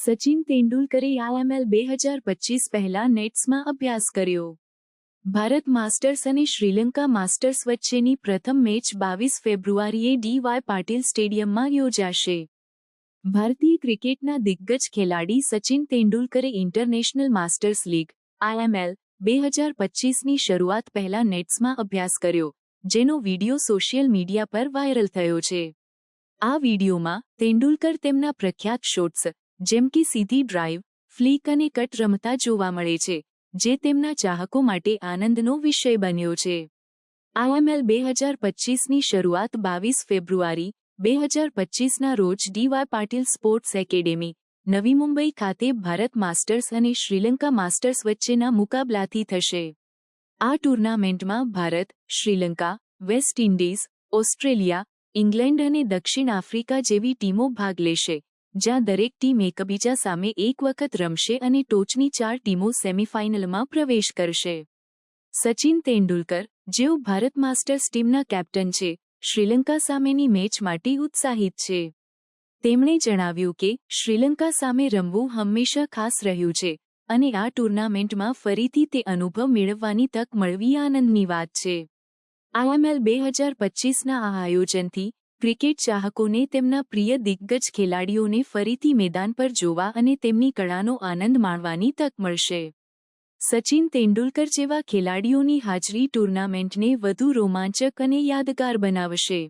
સચિન તેંડુલકરે આઈએમએલ 2025 પહેલા નેટ્સમાં અભ્યાસ કર્યો. ભારત માસ્ટર્સ અને શ્રીલંકા માસ્ટર્સ વચ્ચેની પ્રથમ મેચ 22 ફેબ્રુઆરીએ ડી.વાય. પાટીલ સ્ટેડિયમમાં યોજાશે. ભારતીય ક્રિકેટના દિગ્ગજ ખેલાડી સચિન તેંડુલકરે ઇન્ટરનેશનલ માસ્ટર્સ લીગ (આઈએમએલ) 2025ની શરૂઆત પહેલા નેટ્સમાં અભ્યાસ કર્યો, જેનો વીડિયો સોશિયલ મીડિયા પર વાયરલ થયો છે. આ વીડિયોમાં તેંડુલકર તેમના પ્રખ્યાત શોટ્સ જેમ કે સીધી ડ્રાઇવ, ફ્લિક અને કટ રમતા જોવા મળે છે, જે તેમના ચાહકો માટે આનંદનો વિષય બન્યો છે. આઈએમએલ 2025ની શરૂઆત 22 ફેબ્રુઆરી 2025ના રોજ ડી.વાય. પાટીલ સ્પોર્ટ્સ એકેડેમી, નવી મુંબઈ ખાતે ભારત માસ્ટર્સ અને શ્રીલંકા માસ્ટર્સ વચ્ચેના મુકાબલાથી થશે. આ ટુર્નામેન્ટમાં Bharat, Sri Lanka, West Indies, Australia, England અને દક્ષિણ આફ્રિકા જેવી ટીમો ભાગ લેશે, જ્યાં દરેક ટીમ એકબીજા સામે એક વખત રમશે અને ટોચની 4 ટીમો સેમીફાઇનલમાં પ્રવેશ કરશે. સચિન તેંડુલકર, જેઓ ભારત માસ્ટર્સ ટીમના કેપ્ટન છે, શ્રીલંકા સામેની મેચ માટે ઉત્સાહિત છે. તેમણે જણાવ્યું કે શ્રીલંકા સામે રમવું હંમેશા ખાસ રહ્યું છે અને આ ટુર્નામેન્ટમાં ફરીથી તે અનુભવ મેળવવાની તક મળવી આનંદની વાત છે. આઈએમએલ 2025ના આ આયોજનથી ક્રિકેટ ચાહકોને તેમના પ્રિય દિગ્ગજ ખેલાડીઓને ફરીથી મેદાન પર જોવા અને તેમની કળાનો આનંદ માણવાની તક મળશે. સચિન તેંડુલકર જેવા ખેલાડીઓની હાજરી ટુર્નામેન્ટને વધુ રોમાંચક અને યાદગાર બનાવશે.